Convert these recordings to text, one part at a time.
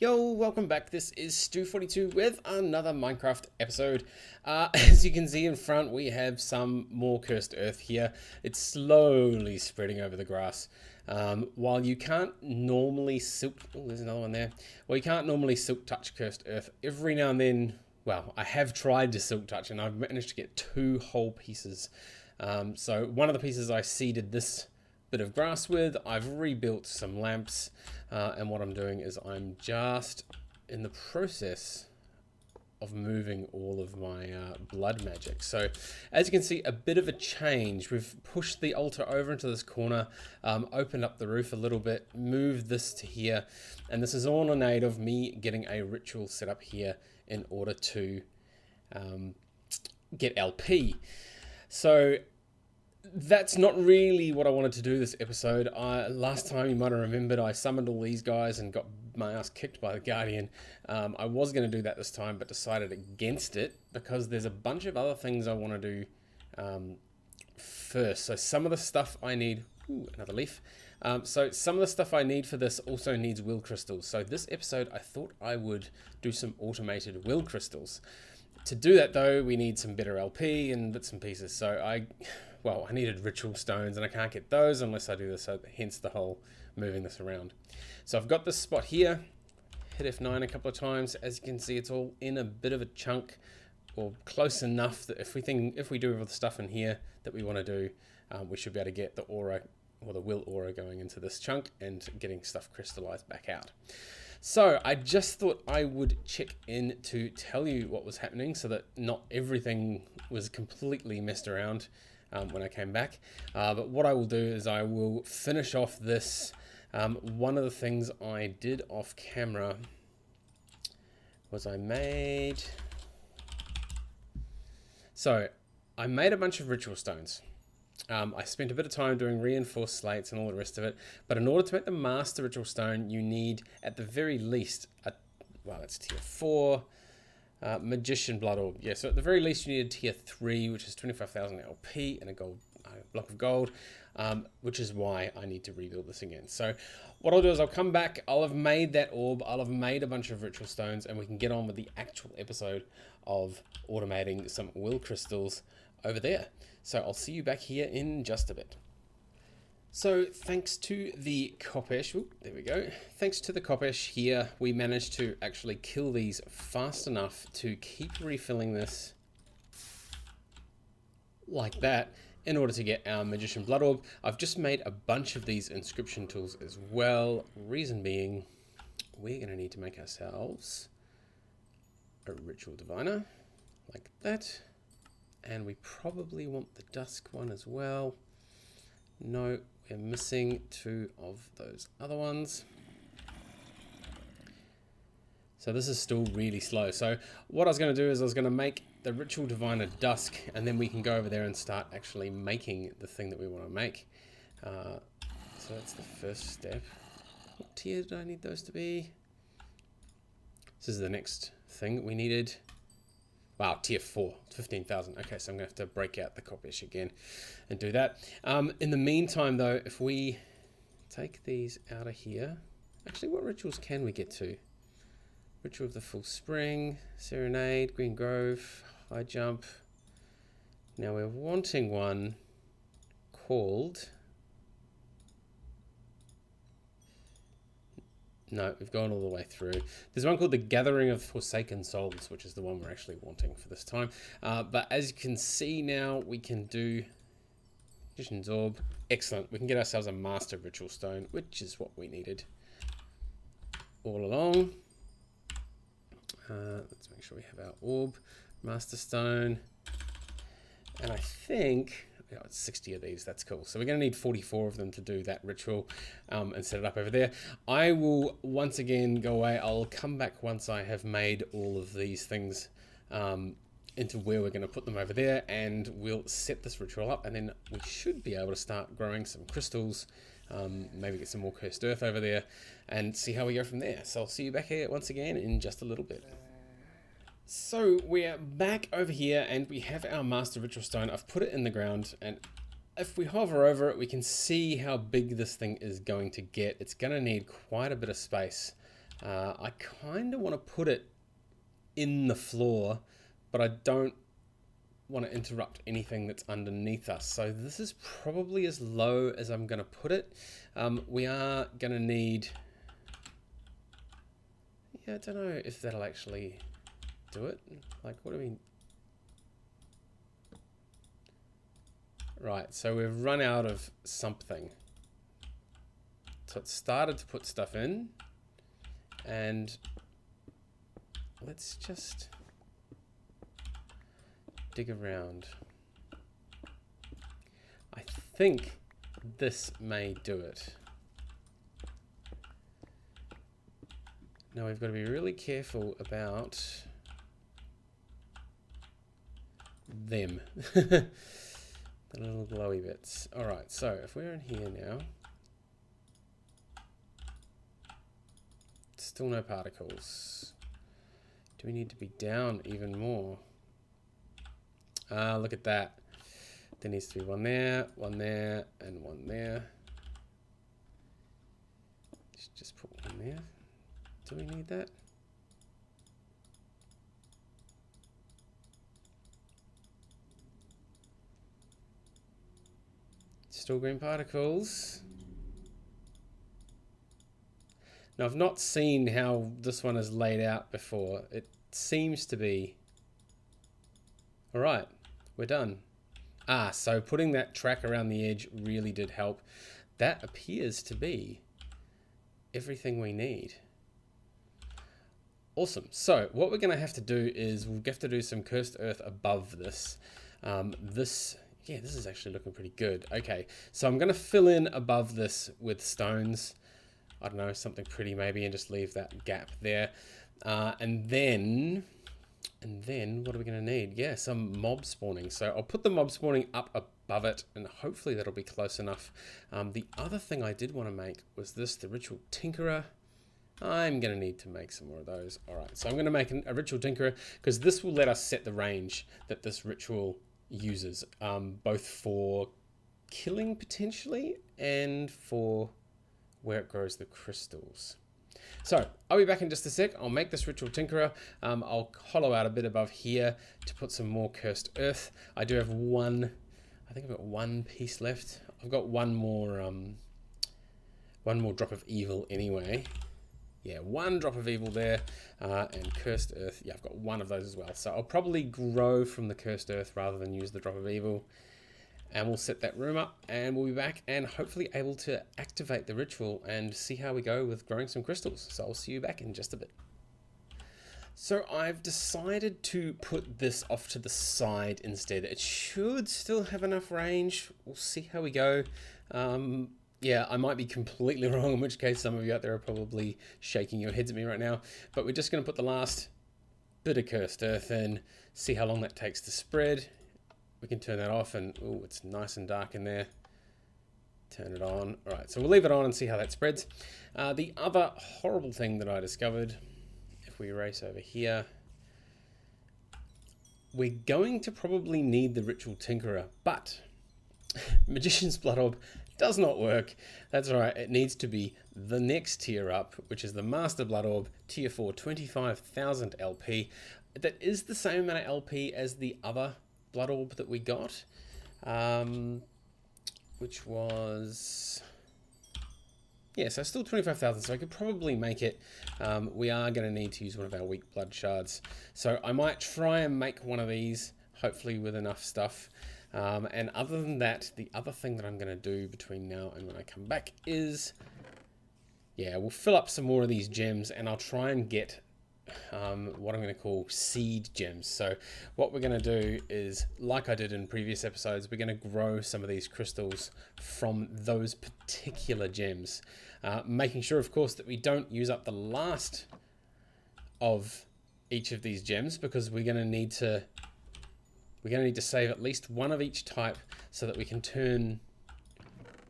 Yo, welcome back. This is Stu42 with another Minecraft episode. As you can see in front, we have some more cursed earth here. It's slowly spreading over the grass. While you can't normally silk... Oh, there's another one there. Well, you can't normally silk touch cursed earth. Every now and then, well, I have tried to silk touch and I've managed to get 2 whole pieces. So one of the pieces I seeded this bit of grass with. I've rebuilt some lamps, and what I'm doing is I'm just in the process of moving all of my blood magic. So as you can see, a bit of a change. We've pushed the altar over into this corner, opened up the roof a little bit, moved this to here, and this is all in aid of me getting a ritual set up here in order to get LP. So that's not really what I wanted to do this episode. Last time, you might have remembered, I summoned all these guys and got my ass kicked by the Guardian. I was going to do that this time, but decided against it because there's a bunch of other things I want to do first. So some of the stuff I need... Ooh, another leaf. So some of the stuff I need for this also needs will crystals. So this episode, I thought I would do some automated will crystals. To do that, though, we need some better LP and bits and pieces. So I needed ritual stones, and I can't get those unless I do this, so hence the whole moving this around. So I've got this spot here, hit F9 a couple of times. As you can see, it's all in a bit of a chunk, or close enough that if we do all the stuff in here that we want to do, we should be able to get the aura, or the will aura, going into this chunk and getting stuff crystallized back out. So I just thought I would check in to tell you what was happening so that not everything was completely messed around when I came back. But what I will do is I will finish off this. One of the things I did off camera was I made a bunch of ritual stones. I spent a bit of time doing reinforced slates and all the rest of it, but in order to make the master ritual stone, you need at the very least that's tier 4 magician blood orb. Yeah, so at the very least you need a tier 3, which is 25,000 LP and a gold block of gold, which is why I need to rebuild this again. So what I'll do is I'll come back, I'll have made that orb, I'll have made a bunch of ritual stones, and we can get on with the actual episode of automating some will crystals over there. So I'll see you back here in just a bit. So thanks to the Kopesh, there we go. Thanks to the Kopesh here, we managed to actually kill these fast enough to keep refilling this like that in order to get our magician blood orb. I've just made a bunch of these inscription tools as well. Reason being, we're going to need to make ourselves a ritual diviner like that. And we probably want the dusk one as well. No, we're missing 2 of those other ones. So this is still really slow. So what I was going to do is I was going to make the ritual diviner dusk, and then we can go over there and start actually making the thing that we want to make. So that's the first step. What tier did I need those to be? This is the next thing that we needed. Wow, tier 4, 15,000. Okay, so I'm going to have to break out the Kopesh again and do that. In the meantime, though, if we take these out of here... Actually, what rituals can we get to? Ritual of the Full Spring, Serenade, Green Grove, High Jump. Now we're wanting one called... No, we've gone all the way through. There's one called the Gathering of Forsaken Souls, which is the one we're actually wanting for this time. But as you can see now, we can do Magician's Orb. Excellent. We can get ourselves a Master Ritual Stone, which is what we needed all along. Let's make sure we have our Orb, Master Stone. And I think... Yeah, it's 60 of these. That's cool. So we're going to need 44 of them to do that ritual and set it up over there. I will once again go away. I'll come back once I have made all of these things into where we're going to put them over there, and we'll set this ritual up, and then we should be able to start growing some crystals, maybe get some more cursed earth over there, and see how we go from there. So I'll see you back here once again in just a little bit. So we're back over here and we have our master ritual stone. I've put it in the ground, and if we hover over it, we can see how big this thing is going to get. It's going to need quite a bit of space I kind of want to put it in the floor, but I don't want to interrupt anything that's underneath us. So this is probably as low as I'm going to put it. We are going to need... Yeah, I don't know if that'll actually do it. Like, what do we... Right, so we've run out of something. So it started to put stuff in, and let's just dig around. I think this may do it. Now we've got to be really careful about them. The little glowy bits. Alright, so if we're in here now, still no particles. Do we need to be down even more? Ah, look at that. There needs to be one there, and one there. Let's just put one there. Do we need that? Still green particles. Now I've not seen how this one is laid out before. It seems to be... Alright, we're done. Ah, so putting that track around the edge really did help. That appears to be everything we need. Awesome. So what we're going to have to do is we'll have to do some cursed earth above this. Yeah, this is actually looking pretty good. Okay, so I'm going to fill in above this with stones. I don't know, something pretty maybe, and just leave that gap there. And then what are we going to need? Yeah, some mob spawning. So I'll put the mob spawning up above it, and hopefully that'll be close enough. The other thing I did want to make was this, the Ritual Tinkerer. I'm going to need to make some more of those. All right, so I'm going to make a Ritual Tinkerer, because this will let us set the range that this ritual uses, both for killing potentially and for where it grows the crystals. So I'll be back in just a sec. I'll make this Ritual Tinkerer. I'll hollow out a bit above here to put some more cursed earth. I do have one, I think I've got one piece left. I've got one more drop of evil anyway. Yeah, one drop of evil there, and cursed earth. Yeah, I've got one of those as well. So I'll probably grow from the cursed earth rather than use the drop of evil. And we'll set that room up, and we'll be back and hopefully able to activate the ritual and see how we go with growing some crystals. So I'll see you back in just a bit. So I've decided to put this off to the side instead. It should still have enough range. We'll see how we go. Yeah, I might be completely wrong, in which case some of you out there are probably shaking your heads at me right now. But we're just going to put the last bit of cursed earth in, see how long that takes to spread. We can turn that off, and oh, it's nice and dark in there. Turn it on. All right, so we'll leave it on and see how that spreads. The other horrible thing that I discovered, if we erase over here, we're going to probably need the Ritual Tinkerer, but Magician's Blood Orb does not work. That's all right. It needs to be the next tier up, which is the Master Blood Orb, tier 4, 25,000 LP. That is the same amount of LP as the other Blood Orb that we got, which was... Yeah, so still 25,000, so I could probably make it. We are going to need to use one of our weak blood shards. So I might try and make one of these, hopefully with enough stuff. And other than that, the other thing that I'm going to do between now and when I come back is, yeah, we'll fill up some more of these gems, and I'll try and get what I'm going to call seed gems. So what we're going to do is, like I did in previous episodes, we're going to grow some of these crystals from those particular gems, making sure, of course, that we don't use up the last of each of these gems, because we're going to need to save at least one of each type so that we can turn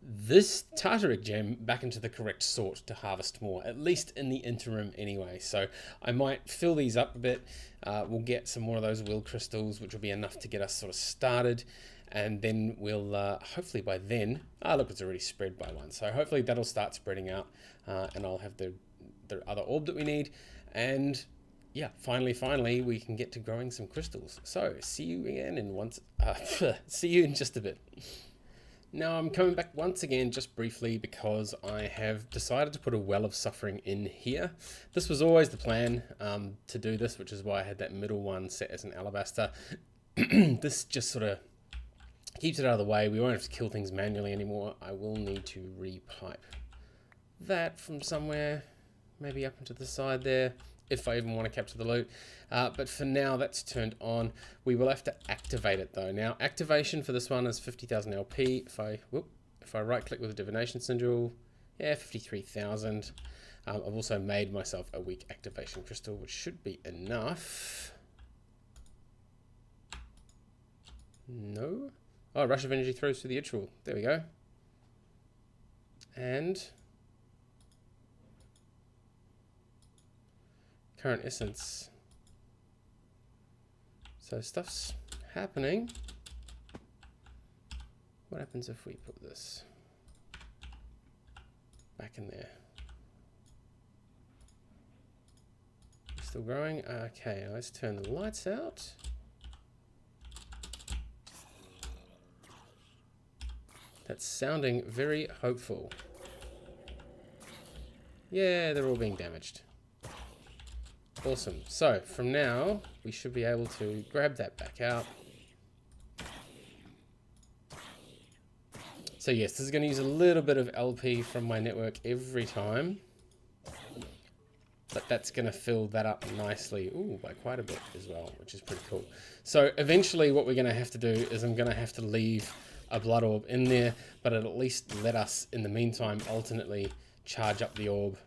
this Tartaric gem back into the correct sort to harvest more, at least in the interim anyway. So I might fill these up a bit. We'll get some more of those will crystals, which will be enough to get us sort of started. And then we'll, hopefully by then, look, it's already spread by one. So hopefully that'll start spreading out, and I'll have the the other orb that we need. And yeah, finally, we can get to growing some crystals. So see you again in see you in just a bit. Now I'm coming back once again just briefly because I have decided to put a Well of Suffering in here. This was always the plan to do this, which is why I had that middle one set as an alabaster. This just sort of keeps it out of the way. We won't have to kill things manually anymore. I will need to re-pipe that from somewhere, maybe up into the side there, if I even want to capture the loot. But for now, that's turned on. We will have to activate it though. Now, activation for this one is 50,000 LP. If I right click with the divination sigil, yeah, 53,000. I've also made myself a weak activation crystal, which should be enough. No. Oh, Rush of Energy throws through the ritual. There we go. And current essence. So stuff's happening. What happens if we put this back in there? Still growing? Okay, let's turn the lights out. That's sounding very hopeful. Yeah, they're all being damaged. Awesome. So from now, we should be able to grab that back out. So yes, this is going to use a little bit of LP from my network every time. But that's going to fill that up nicely. Ooh, by quite a bit as well, which is pretty cool. So eventually what we're going to have to do is I'm going to have to leave a blood orb in there, but it'll at least let us, in the meantime, alternately charge up the orb,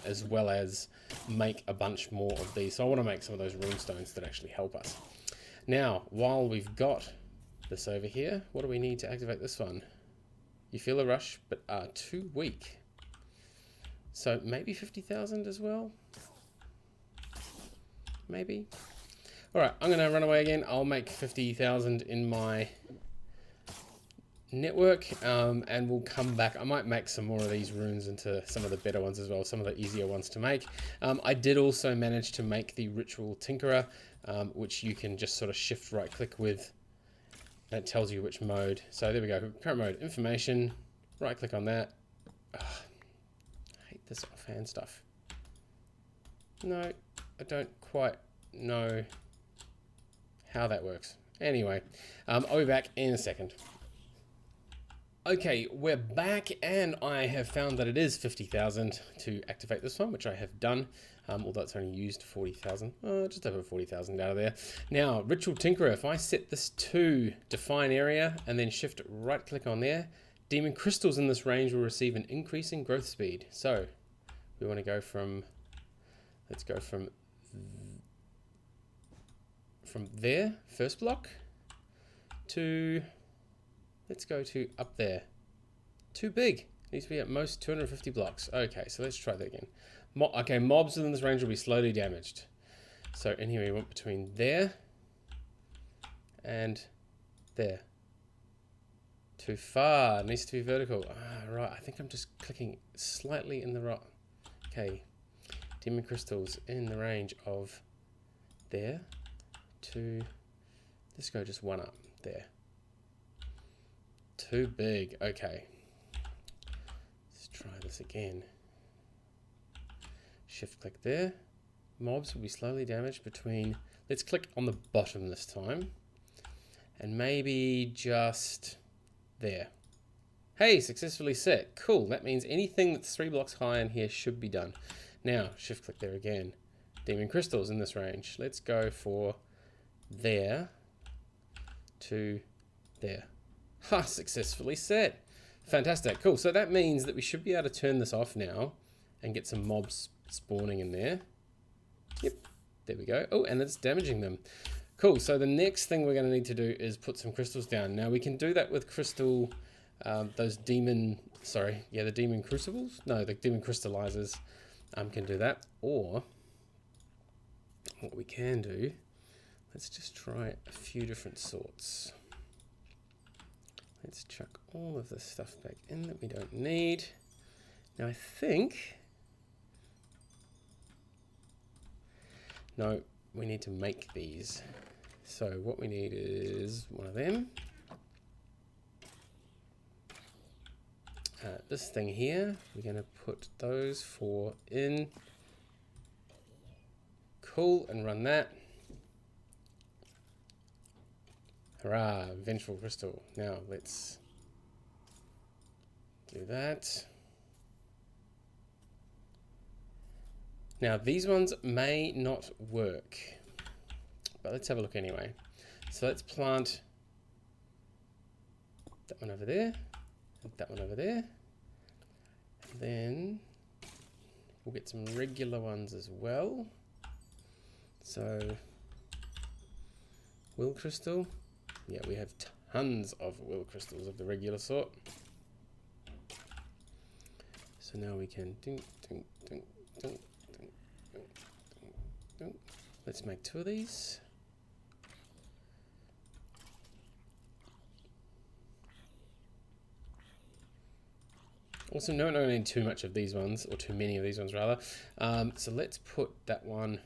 as well as make a bunch more of these. So I want to make some of those runestones that actually help us. Now, while we've got this over here, what do we need to activate this one? You feel a rush, but are too weak. So maybe 50,000 as well? Maybe. All right, I'm going to run away again. I'll make 50,000 in my network, and we'll come back. I might make some more of these runes into some of the better ones as well, some of the easier ones to make. I did also manage to make the Ritual Tinkerer, which you can just sort of shift right click with, and it tells you which mode. So there we go, current mode, information, right click on that. Ugh, I hate this offhand stuff. No, I don't quite know how that works. Anyway, I'll be back in a second. Okay, we're back, and I have found that it is 50,000 to activate this one, which I have done, although it's only used 40,000, just over 40,000 out of there. Now, Ritual Tinkerer, if I set this to Define Area and then shift right click on there, Demon Crystals in this range will receive an increase in growth speed. So, we want to go from, let's go from there, first block, to... let's go to up there. Too big. Needs to be at most 250 blocks. Okay, so let's try that again. Okay, mobs within this range will be slowly damaged. So in here we want between there and there. Too far. It needs to be vertical. Right, I think I'm just clicking slightly in the right. Okay. Demon crystals in the range of there to... let's go just one up. There. Too big. Okay. Let's try this again. Shift click there. Mobs will be slowly damaged between... let's click on the bottom this time. And maybe just there. Hey, successfully set. Cool. That means anything that's 3 blocks high in here should be done. Now, shift click there again. Demon crystals in this range. Let's go for there to there. Ha, successfully set. Fantastic, cool. So that means that we should be able to turn this off now and get some mobs spawning in there. Yep, there we go. Oh, and it's damaging them. Cool, so the next thing we're going to need to do is put some crystals down. Now we can do that with crystal, those demon, the demon crucibles? No, the demon crystallizers can do that. Or what we can do, let's just try a few different sorts. Let's chuck all of this stuff back in that we don't need. Now I think No, we need to make these. So what we need is one of them. This thing here, we're going to put those 4 in. Cool, and run that. Hurrah, Vengeful Crystal. Now let's do that. Now these ones may not work, but let's have a look anyway. So let's plant that one over there, and that one over there. And then we'll get some regular ones as well. So will crystal. Yeah, we have tons of will crystals of the regular sort. So now we can let's make 2 of these. Also, no, don't need too much of these ones, or too many of these ones rather. So let's put that one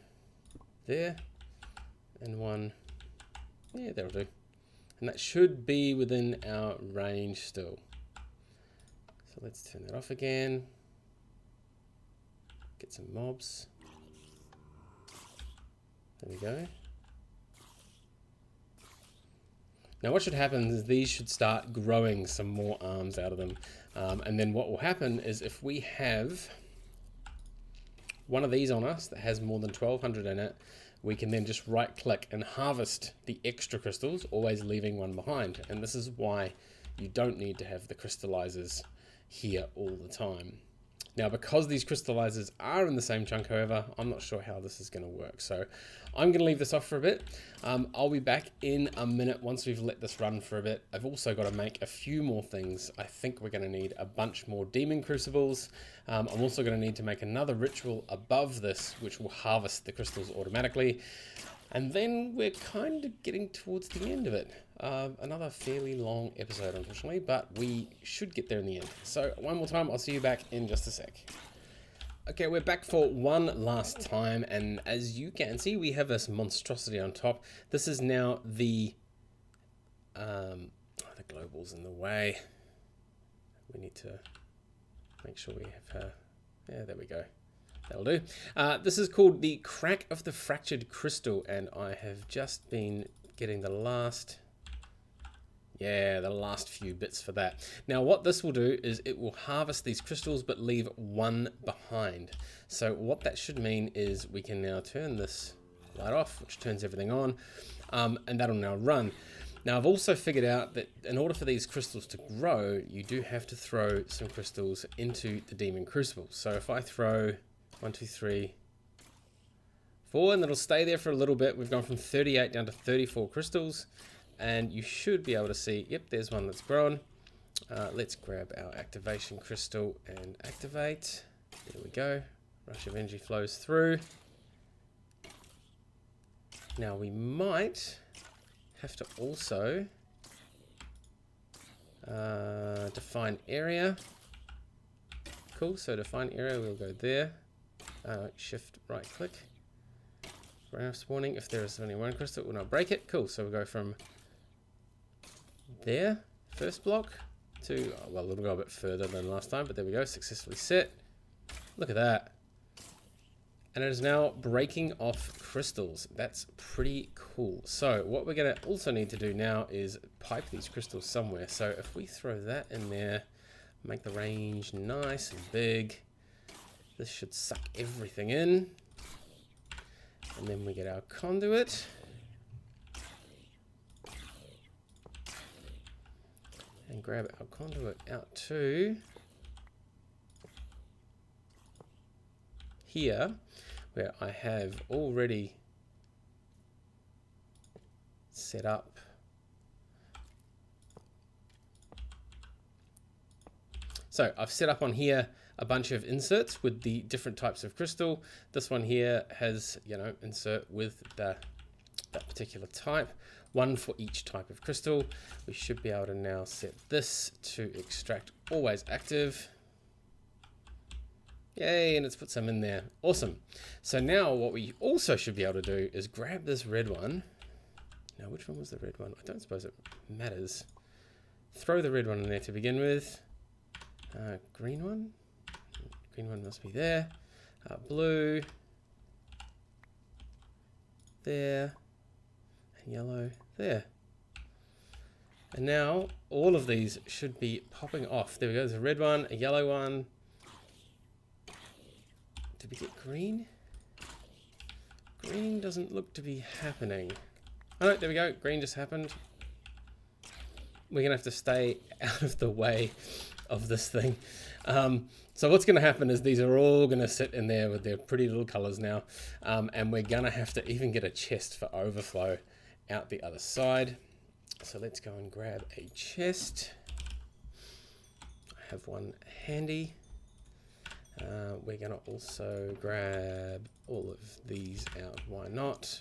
there, and one, yeah, that'll do. And that should be within our range still. So let's turn that off again. Get some mobs. There we go. Now what should happen is these should start growing some more arms out of them. And then what will happen is if we have one of these on us that has more than 1200 in it, we can then just right click and harvest the extra crystals, always leaving one behind. And this is why you don't need to have the crystallizers here all the time. Now, because these crystallizers are in the same chunk, however, I'm not sure how this is going to work. So I'm going to leave this off for a bit. I'll be back in a minute once we've let this run for a bit. I've also got to make a few more things. I think we're going to need a bunch more demon crucibles. I'm also going to need to make another ritual above this, which will harvest the crystals automatically. And then we're kind of getting towards the end of it. Another fairly long episode, unfortunately, but we should get there in the end. So one more time, I'll see you back in just a sec. Okay, we're back for one last time, and as you can see, we have this monstrosity on top. This is now the global's in the way. We need to make sure we have her. Yeah, there we go. That'll do. This is called the Crack of the Fractured Crystal, and I have just been getting the last few bits for that. Now what this will do is it will harvest these crystals but leave one behind. So what that should mean is we can now turn this light off, which turns everything on, and that'll now run. Now I've also figured out that in order for these crystals to grow, you do have to throw some crystals into the demon crucible. So if I throw 1, 2, 3, 4, and it'll stay there for a little bit. We've gone from 38 down to 34 crystals, and you should be able to see, yep, there's one that's grown. Let's grab our activation crystal and activate. There we go. Rush of energy flows through. Now we might have to also define area. Cool, so define area, we'll go there. Shift right click. Ground spawning, if there is only one crystal, it will not break it. Cool, so we'll go from there, first block, to, well, it'll go a bit further than last time, but there we go, successfully set. Look at that. And it is now breaking off crystals. That's pretty cool. So what we're going to also need to do now is pipe these crystals somewhere. So if we throw that in there, make the range nice and big, this should suck everything in. And then we get our conduit. And grab our conduit out to here, where I have already set up So I've set up on here a bunch of inserts with the different types of crystal. This one here has, insert with that particular type, one for each type of crystal. We should be able to now set this to extract always active. Yay, and it's put some in there. Awesome. So now what we also should be able to do is grab this red one. Now, which one was the red one? I don't suppose it matters. Throw the red one in there to begin with. Green one. Green one must be there. Blue. There. And yellow. There. And now all of these should be popping off. There we go. There's a red one, a yellow one. Did we get green? Green doesn't look to be happening. Oh, no, there we go. Green just happened. We're going to have to stay out of the way of this thing. So what's going to happen is these are all going to sit in there with their pretty little colors now. And we're going to have to even get a chest for overflow out the other side. So let's go and grab a chest. I have one handy. We're going to also grab all of these out. Why not?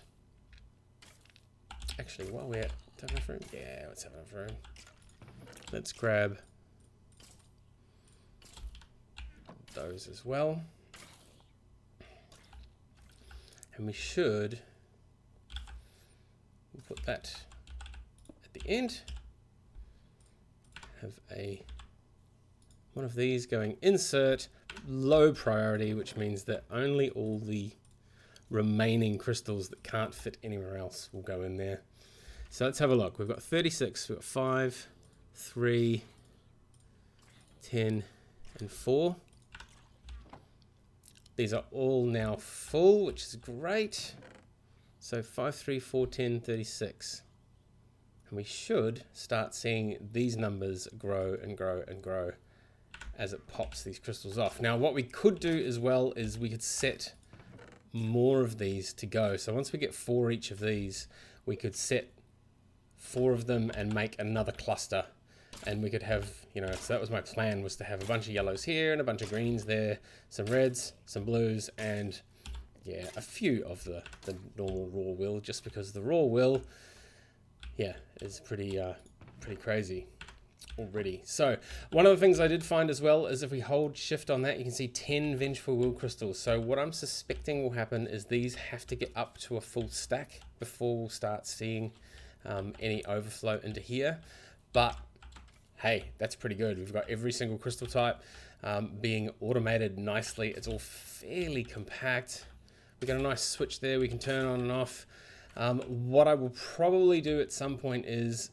Actually, while we're... have enough room? Yeah, let's have enough room. Let's grab those as well. And we should... we'll put that at the end. Have one of these going insert, low priority, which means that only all the remaining crystals that can't fit anywhere else will go in there. So let's have a look. We've got 36, we've got 5, 3, 10, and 4. These are all now full, which is great. So 5, 3, 4, 10, 36. And we should start seeing these numbers grow and grow and grow as it pops these crystals off. Now, what we could do as well is we could set more of these to go. So once we get 4 each of these, we could set 4 of them and make another cluster. And we could have, you know, so that was my plan, was to have a bunch of yellows here and a bunch of greens there, some reds, some blues, and yeah, a few of the normal raw will, just because the raw will, yeah, is pretty crazy already. So one of the things I did find as well is if we hold shift on that, you can see 10 Vengeful will crystals. So what I'm suspecting will happen is these have to get up to a full stack before we'll start seeing any overflow into here. But hey, that's pretty good. We've got every single crystal type being automated nicely. It's all fairly compact. We've got a nice switch there we can turn on and off. What I will probably do at some point is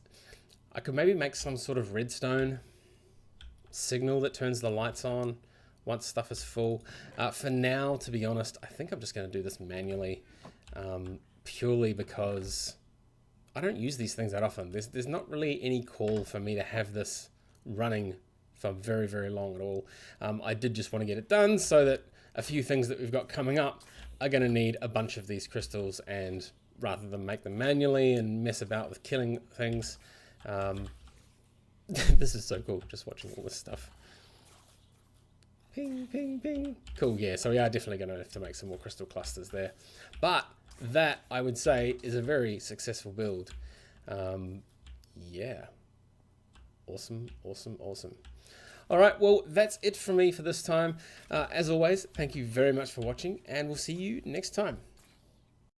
I could maybe make some sort of redstone signal that turns the lights on once stuff is full. For now, to be honest, I think I'm just going to do this manually, purely because I don't use these things that often. There's not really any call for me to have this running for very, very long at all. I did just want to get it done so that a few things that we've got coming up are going to need a bunch of these crystals, and rather than make them manually and mess about with killing things, this is so cool, just watching all this stuff. Ping, ping, ping. Cool, yeah, so we are definitely going to have to make some more crystal clusters there. But that, I would say, is a very successful build. Yeah. Awesome, awesome, awesome. All right, well, that's it for me for this time. As always, thank you very much for watching, and we'll see you next time.